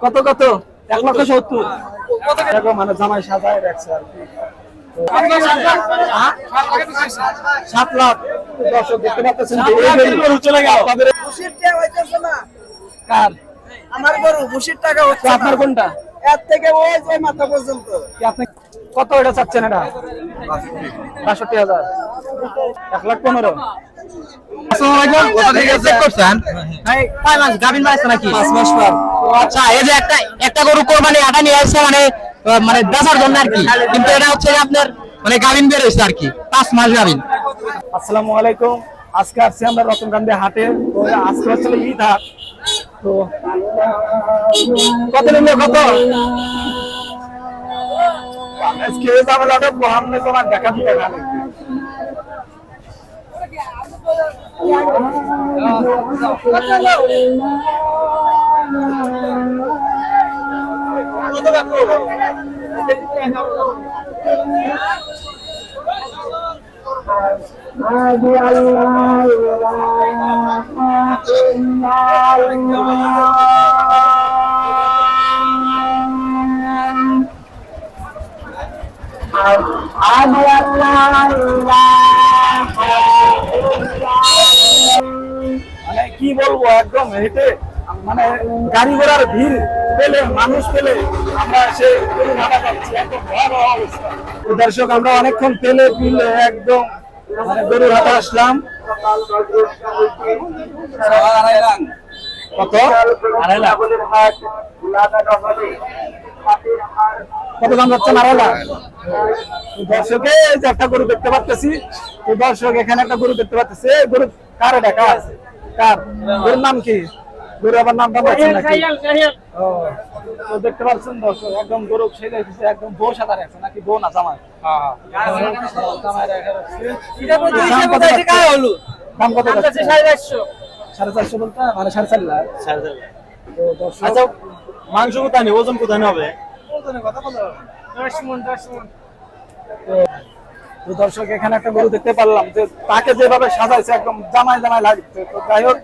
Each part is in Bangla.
কত কত 1,70,000 এরকম মানে জামাই সাজায় রাখছে আর কি। 7 লাখ দর্শক দেখতে পাচ্ছেন কার আমার গরু ভুসির টাকা হচ্ছে আপনার কোনটা এর থেকে ওই যে মাথা পর্যন্ত। আপনি কত এটা চাচ্ছেন? এটা 62,000 1,15,000। আচ্ছা, এই যে একটা গরু কোরবানি আটা নিয়ে আসছে মানে মানে বেচার জন্য আর কি, কিন্তু এটা হচ্ছে আপনার মানে গাভিন বের হয়েছে আর কি, 5 মাস গাভিন। আসসালামু আলাইকুম। আজকে আসছি আমরা রতনকান্দি হাটে। তো আজকে হচ্ছে ঈদ হাট। তো কত নিলে কত আজকে জামালাটা মোহাম্মদ তোমার দেখা দিতে গেলে মানে কি বলবো, একদম হেঁটে মানে গাড়ি ঘোড়ার ভিড় পেলে, মানুষ পেলে আমরা সেই গরুহাটা যাচ্ছি। একদম ভয়াবহ অবস্থা। তো দর্শক, আমরা অনেকক্ষণ পেলে পিলে একদম মানে গরুহাটা আসলাম। কত? 2.5 লাখ। কত দাম যাচ্ছে? 2.5 লাখ। দর্শকে যে একটা গরু দেখতে পাচ্ছি। তো দর্শক, এখানে একটা গরু দেখতে পাচ্ছি। গরু কার? এটা কার? গরুর নাম কি? গরু আবার নামটা বলছেন নাকি? ও, তো দেখতে পাচ্ছেন দর্শক, একদম গরু সেজে দিচ্ছে, একদম বউ সাদা রাখছে নাকি? বউ না জামাই? দাম কত যাচ্ছে? 4.5 বলতে মানে 4.5 লাখ। তো দর্শক, আচ্ছা, মাংস কোথায় নেই, ওজন কোথায় হবে? তো দর্শক, এখানে একটা গরু দেখতে পারলাম যে তাকে যেভাবে সাজাইছে একদম জামাই জামাই লাগছে। তো যাই হোক,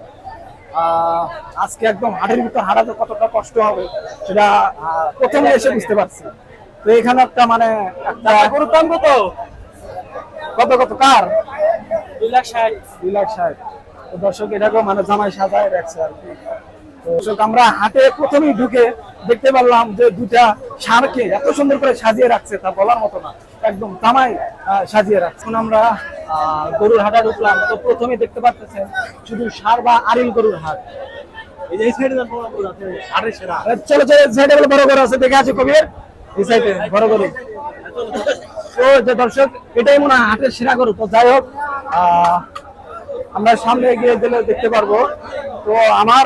আজকে একদম হাটের ভিতর হাঁটাতে কতটা কষ্ট হবে সেটা প্রথমে এসে বুঝতে পারছি। তো এখানে একটা মানে একটা গরুর দাম কত কত কত কার? 2,60,000। তো দর্শক, এটাকেও মানে জামাই সাজায় রাখছে আর কি। দর্শক, আমরা হাটে প্রথমেই ঢুকে দেখতে পারলাম যে দুটা ষাঁড়কে এত সুন্দর করে সাজিয়ে রাখছে, তা বলার মতো না। একদম জামাই সাজিয়ে রাখছে। এখন আমরা গরুর হাটে ঢুকলাম। তো প্রথমেই দেখতে পাচ্ছেন শুধু ষাঁড় বা আরিল গরুর হাট। এই সাইডে আরে সেরা চলো চলো, সাইডে বড় গরু আছে, দেখে আছে কবির, এই সাইডে বড় গরু। তো যে দর্শক, এটাই মনে হয় হাটের সেরা গরু। তো যাই হোক, আমরা সামনে গিয়ে গেলে দেখতে পারবো। তো আমার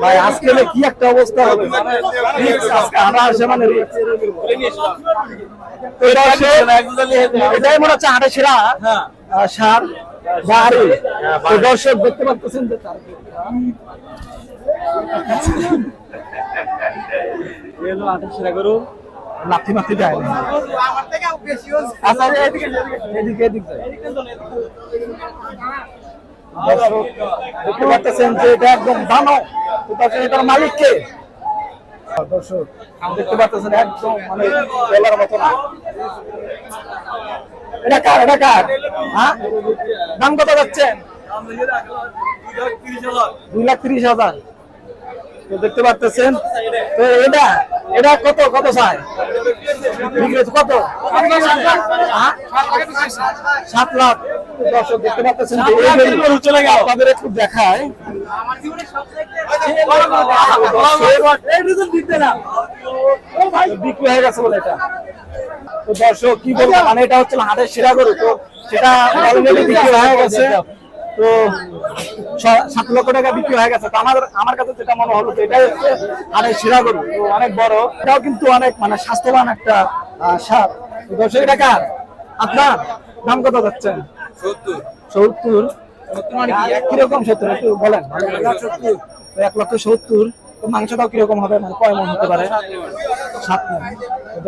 ভাই আজকে কি একটা অবস্থা হবে, মানে মানে এটাই মনে হচ্ছে হাটের সেরা সার বাড়ি। দর্শক দেখতে পাচ্ছেন যে হাটের সেরা গরু লাথি মাথি দেয়। আচ্ছা, এদিকে এদিকে এদিকে দর্শক দেখতে পাচ্ছেন যে এটা একদম দানো। এটার মালিক কে? দর্শক দেখতে পাচ্ছেন একদম মানে বলার মতো না। এটা কার? এটা কার? হ্যাঁ, দাম কত যাচ্ছেন? 2,30,000। তো দেখতে পাচ্ছেন। তো এটা এটা কত কত চাই? কত? 7 লাখ। দর্শক দেখতে পাচ্ছেন, আপনাদের একটু দেখায়। বিক্রি হয়ে গেছে বলে এটা। তো দর্শক কি বলবো, মানে এটা হচ্ছে হাটের সেরা গরু। তো সেটা অলরেডি বিক্রি হয়ে গেছে। তো 7 লক্ষ টাকা বিক্রি হয়ে গেছে। তো আমার কাছে যেটা মনে হলো, এটাই হচ্ছে হাটের সেরা গরু। তো অনেক বড়, এটাও কিন্তু অনেক মানে স্বাস্থ্যবান একটা সার। দর্শক, এটা কার? আপনার? দাম কত যাচ্ছেন? 70। কিরকম 70 একটু বলেন। 1,70,000। তো মাংসটাও কিরকম হবে, মানে কয় মন হতে পারে? 7 মন।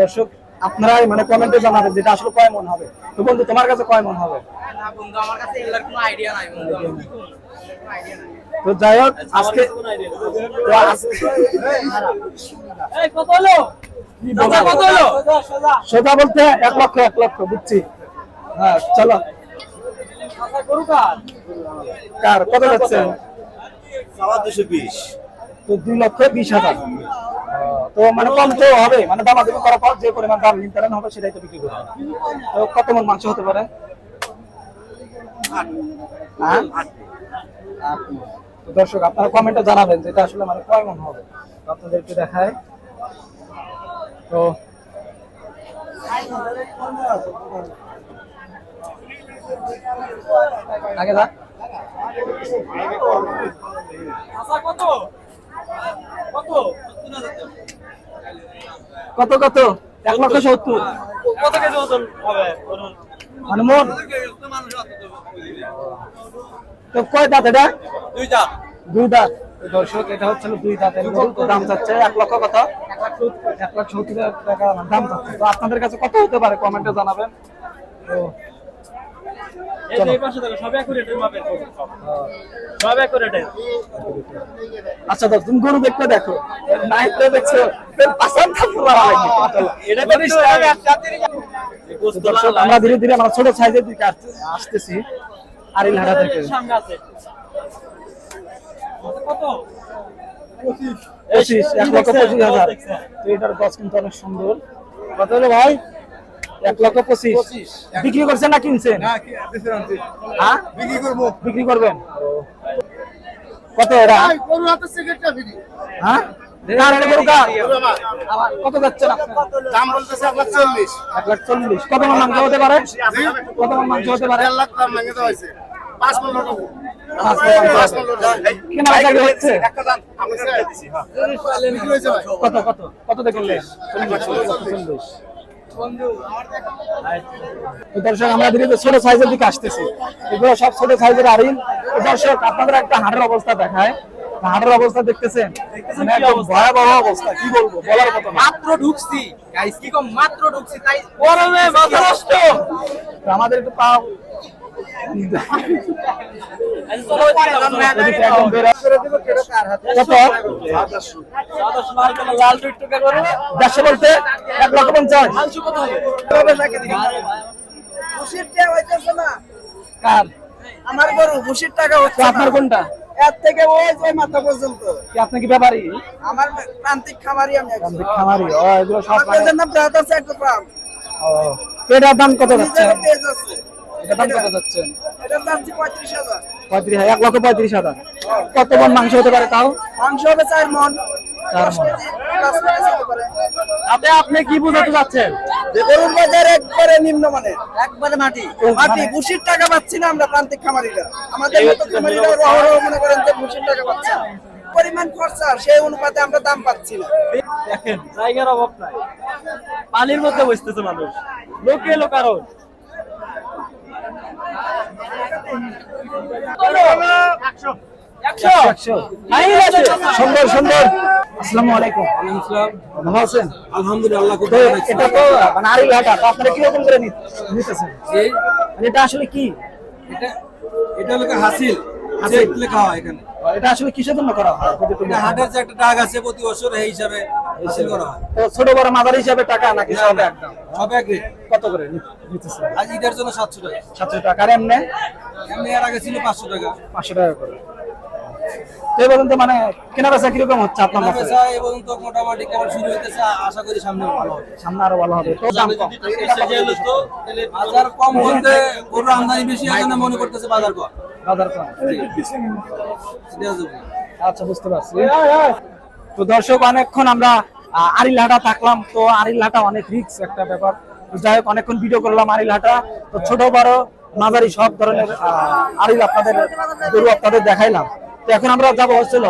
দর্শক, আপনারাই মানে কমেন্টে জানাবেন যেটা আসলে কয় মন হবে। তো বন্ধু তোমার কাছে কয় মন হবে? না বন্ধু, আমার কাছে এগুলোর কোনো আইডিয়া নাই বন্ধু। তো যাই হোক আজকে কত হলো? কত হলো? সোজা বলতে 1 লক্ষ 1 লক্ষ বুঝছি। হ্যাঁ চলো গরু কার? কার কত যাচ্ছেন? 220। তো 2,20,000। তো মানে কম তো হবে, মানে দামাদামি করার পর যে পরিমাণ দাম নির্ধারণ হবে সেটাই তো বিক্রি করবে। তো কত মন মাংস হতে পারে? হ্যাঁ? 8 মণ। তো দর্শক আপনারা কমেন্টে জানাবেন যেটা আসলে মানে কয় মন হবে। তো আপনাদেরকে দেখায় তো আগে দা কত? কত? কত কত 1,70,000 কত কেজি ওজন হবে বলুন? মানে মন। তো কয় দাঁত এটা? 2 দাঁত। 2 দাঁত। তো দর্শক এটা হচ্ছে 2 দাঁতের গরু। তো দাম চাচ্ছে 1 লক্ষ কত? 1,70,000 টাকা দাম চাচ্ছে। তো আপনাদের কাছে কত হতে পারে কমেন্টে জানাবেন। তো এই পাশে দেখো সব একুরেটের মাপের গরু, সব একুরেটের। আচ্ছা তো তুমি গরু দেখতে দেখো নাইটে দেখছো পাসান থাকলা লাগে। এটা তো দর্শক আমরা ধীরে ধীরে আমরা ছোট সাইজের দিকে আসতেছি আরিলহাটা থেকে। সামনে আছে কত? 25 1,25,000। তো এটার গছ কিন্তু অনেক সুন্দর। কত হলো ভাই? 1,25,000। বিক্রি করছেন না কিনছেন? হ্যাঁ বিক্রি করবো। বিক্রি করবেন। কত এটা? গরু হাতে সিগারেটটা বিক্রি। হ্যাঁ কার এটা গরু কার? আমার কত যাচ্ছে আপনার? দাম বলতেছে 1,40,000। 1,40,000। কত মণ মাংস হতে পারে? কত মণ মাংস হতে পারে? 1.5 লাখ দাম ভেঙে দেওয়া হয়েছে। 5 মণ হলো। 5 কেনা বেচা কি হচ্ছে? একটা দাম আমি ছেড়ে দিছি। হ্যাঁ বিক্রি হয়েছে ভাই। কত কত কত দেখলেন? 40। তো দর্শক আমরা ধীরে ধীরে ছোট সাইজের দিকে আসতেছি। এগুলো সব ছোট সাইজের আরিল। তো দর্শক আপনাদের একটা হাটের অবস্থা দেখায়। হাটের অবস্থা দেখতেছেন মানে একদম ভয়াবহ অবস্থা, কি বলবো বলার মতো না। মাত্র ঢুকছি গাইস, কি কম মাত্র ঢুকছি তাই গরমে মাথা নষ্ট। তো আমাদের একটু পা এদিকে একদম বের কত? লাল টুকটুকা গরু 150 বলতে 1,50,000। মাংস কত হবে? খুশির টাকা হইতেছে না। কার? আমার গরু খুশির টাকা তো হচ্ছে আপনার না। কোনটা? এর থেকে ওই যে মাথা পর্যন্ত। কি আপনি কি ব্যাপারী? আমার প্রান্তিক খামারি আমি একজন। খামারি। ও এগুলো সব আমাদের জন্য ব্রাদার্স একটা ফার্ম। ও তো এটার দাম কত যাচ্ছে? নিজের পেজ আছে। এটার দাম কত যাচ্ছে? এটার দাম 35,000। 35,000। 1,35,000। কত মণ মাংস হতে পারে তাও? মাংস হবে 4 মণ। 4 10 মণ। কেজি, 10 কেজি হতে পারে। আপনি কি বুঝাতে যাচ্ছেন? যে গরুর বাজার একবারে নিম্নমানের, একবারে মাটি মাটি। ভুসির টাকা পাচ্ছি না আমরা প্রান্তিক খামারিরা। আমাদের মতো খামারিরা অহরহ মনে করেন যে ভুসির টাকা পাচ্ছে না। পরিমাণ খরচা সেই অনুপাতে আমরা দাম পাচ্ছি না। দেখেন জায়গার অভাব নাই, পানির মধ্যে বসতেছে মানুষ, লোকে লোকারণ। সুন্দর সুন্দর। আসসালামু আলাইকুম। ভালো আছেন? আলহামদুলিল্লাহ। তো এটা তো মানে আরিলহাটা, তো আপনারা কিরকম করে নিতেছেন? মানে এটা আসলে কি? এটা হলো হাসিল হাসিল লেখা হয় এখানে। এটা আসলে কিসের জন্য করা হয়? যদি একটু এটা বলতেন। হাটের যে একটা ডাক আছে প্রতি বছর এই হিসাবে হাসিল করা হয়। তো ছোট বড় মাদার হিসাবে টাকা নাকি সব একদম? সব এক রেট। কত করে নিতেছেন? আজ ঈদের জন্য 700 টাকা। 700 টাকা। আর এমনি এমনি এর আগে ছিল 500 টাকা। 500 টাকা করে। তো এই পর্যন্ত মানে কেনা বেচা কিরকম হচ্ছে আপনার কাছে? পেশা এবং তো মোটামুটি কেমন শুরু হইতেছে, আশা করি সামনে ভালো হবে। সামনে আরো ভালো হবে। তো দাম কম। বাজার কম বলতে গরুর আমদানি বেশি এখানে মনে করতেছে বাজার কম। বাজার কম। দেওয়া যাবে না। আচ্ছা বুঝতে পারছি। তো দর্শক অনেকক্ষণ আমরা আরিলহাটা থাকলাম। তো আরিলহাটা অনেক রিস্ক একটা ব্যাপার। তো যাই হোক অনেকক্ষণ ভিডিও করলাম আরিলহাটা। তো ছোট বড় মাঝারি সব ধরনের আরিল আপনাদের গরু আপনাদের দেখাইলাম। তো এখন আমরা যাবো হচ্ছিল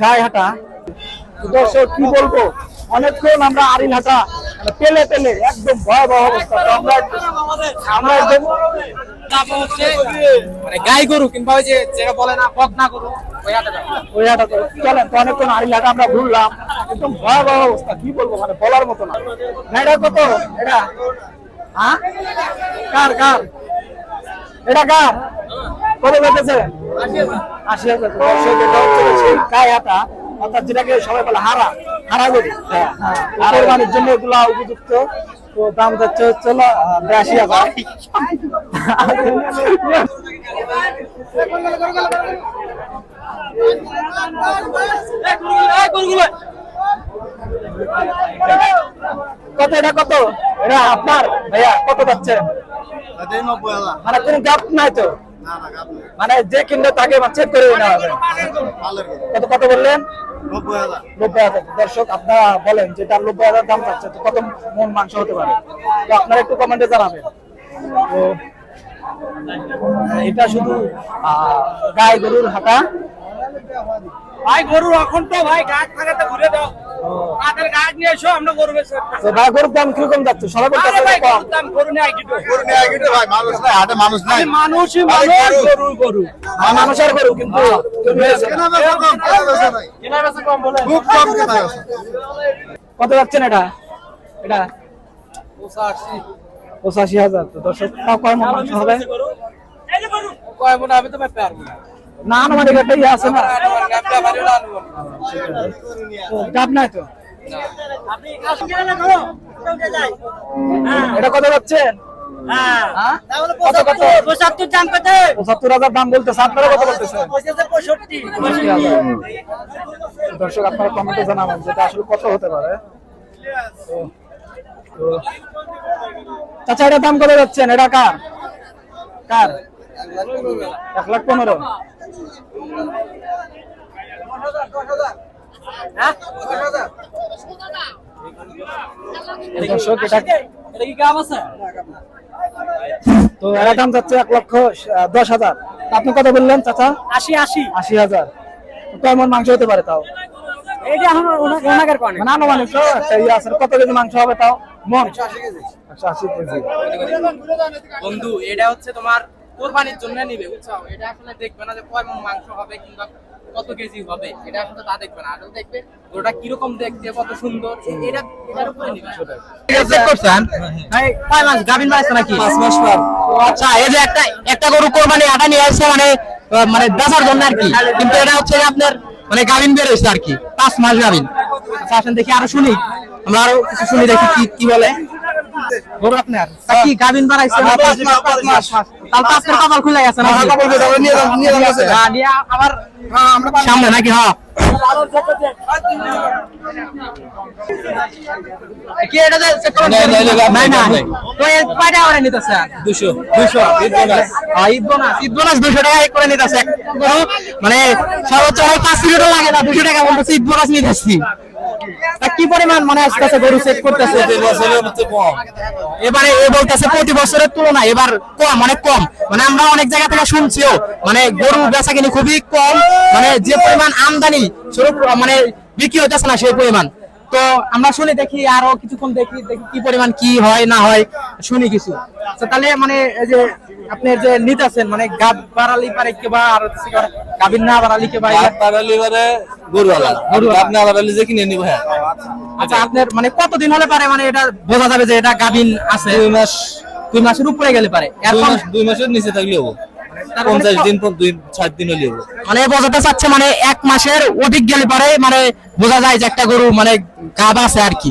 গায়েহাটা। তো দর্শক কি বলবো, অনেকক্ষণ আমরা আরিলহাটা পেলে পেলে একদম ভয়াবহ অবস্থা। তো আমরা একদম তারপর হচ্ছে মানে গাই গরু কিংবা ওই যে যেটা বলে না বকনা গরু ওই হাটে যাবো। ওই হাটে তো চলেন তো অনেকক্ষণ আড়ি হাটে আমরা ঘুরলাম, একদম ভয়াবহ অবস্থা, কি বলবো মানে বলার মতো না। না, এটা কত এটা? হ্যাঁ, কার কার এটা কার? কত বেঁচেছে? 80,000। দর্শক, এটা হচ্ছে সেই গাই হাটা, অর্থাৎ যেটাকে সবাই বলে হারা হারা গরু। কোরবানির জন্য এগুলা উপযুক্ত। তো দাম যাচ্ছে হচ্ছে 82,000। কত এটা? কত এটা আপনার ভাইয়া? কত যাচ্ছে? মানে কোন গাপ নাই তো, মানে যে কিনবে তাকে চেক করে নেওয়া হবে। কত কত বললেন? 90,000। দর্শক, আপনারা বলেন যেটা 90,000 দাম চাচ্ছে, তো কত মন মাংস হতে পারে? তো আপনারা একটু কমেন্টে জানাবেন। তো এটা শুধু গাই গরুর হাটা। ভাই গরু এখন তো ভাই গাছ থাকাতে ঘুরে দাও, তাদের গাছ নিয়ে এসো, আমরা গরু বেচে। তো ভাই গরুর দাম কিরকম যাচ্ছে? সবাই বলতেছে ভাই কম। গরুর দাম গরু নেই কিটো, ভাই মানুষ নাই, হাটে মানুষ নাই। মানুষই মানুষ, গরু গরু মানুষের গরু, কিন্তু কেনা বেচা কম, কেনা বেচা নাই। কেনা বেচা কম বলে। খুব কম কেনা বেচা। কত যাচ্ছেন এটা? এটা 85,000। তো দর্শক, তাও কয় মন মাংস হবে? এই যে গরু কয় মনে আমি তো পারবো না না, আনুমানিক একটা ইয়ে আছে না? তো ডাব নাই তো? আপনি কাজ কিনে না করো উঠে যাই। এটা কত যাচ্ছেন? হ্যাঁ হ্যাঁ? কত কত 75 দাম কত? 75,000 দাম বলতেছে, আপনারা কত বলতেছেন? 65 দর্শক, আপনারা কমেন্টে জানাবেন যেটা আসলে কত হতে পারে। তো চাচা, এটা দাম কত যাচ্ছেন? এটা কার কার? 1,15,000। দর্শক, এটা এটা কি কাম আছে? তো এর দাম যাচ্ছে 1,10,000। আপনি কত বললেন চাচা? 80,000। কেমন মাংস হতে পারে তাও? এটা এখন ওনাকের কোনে মানে আনুমানিক তো একটা ইয়ে আছে, কত কেজি মাংস হবে তাও? মন 180 কেজি। বন্ধু এটা হচ্ছে তোমার কোরবানির জন্য নিবে, বুঝছো? এটা আসলে দেখবে না যে কয় মণ মাংস হবে কিংবা কত কেজি হবে, এটা আসলে তা দেখবে না। আর দেখবে ওটা কিরকম দেখতে, কত সুন্দর, এটা এটার উপরে নিবে। চেক করছেন ভাই? কয় মাস গাবিন বানাইছে নাকি? 5 মাস পর। ও আচ্ছা, এই যে একটা গরু কোরবানি আটা নিয়ে আসছে, মানে মানে বেচার জন্য আর কি, কিন্তু এটা হচ্ছে আপনার মানে গাবিন বের হয়েছে আর কি, 5 মাস গাবিন। আচ্ছা, আসেন দেখি, আরো শুনি, আমরা আরো কিছু শুনি, দেখি কি বলে গরু আপনার। তা কি গাবিন বানাইছে? 5 মাস। তাহলে তো আপনার কপাল খুলে গেছে না? নিয়ে আবার সামনে নাকি? হ্যাঁ, কি এটা যে চেক করুন? নাই না, তো এর কয়টা করে নিতেছে? 200 ঈদ বোনাস 200 টাকা করে নিতেছে গরু, মানে সর্বোচ্চ 5 মিনিটও লাগে না, 200 টাকা বলতেছে ঈদ বোনাস নিতেছি। তা কি পরিমাণ মানে আসতেছে গরু চেক করতেছে? এবারে এ বলতেছে প্রতি বছরের তুলনায় এবার কম, অনেক কম। মানে আমরা অনেক জায়গা থেকে শুনছিও, মানে গরু বেচা কিনি খুবই কম, মানে যে পরিমাণ আমদানি স্বরূপ মানে বিক্রি হইতেছে না সেই পরিমাণ। তো আমরা শুনি, দেখি আরো কিছুক্ষণ দেখি কি পরিমাণ কি হয় না হয়, শুনি কিছু। তো তাহলে মানে এই যে আপনি যে নিতেছেন, মানে গাব বাড়ালি পারে কিবা আর গাবিন না বাড়ালি কিবা? আচ্ছা, আপনার মানে কতদিন হলে পারে মানে এটা বোঝা যাবে যে এটা গাবিন আছে? 2 মাসের উপরে গেলে পারে? 2 মাসের নিচে থাকলে হবো, 50 দিন 60 দিন হলে হবো। মানে বোঝাতে চাচ্ছে মানে 1 মাসের অধিক গেলে পারে মানে বোঝা যায় যে একটা গরু মানে গাব আছে আর কি।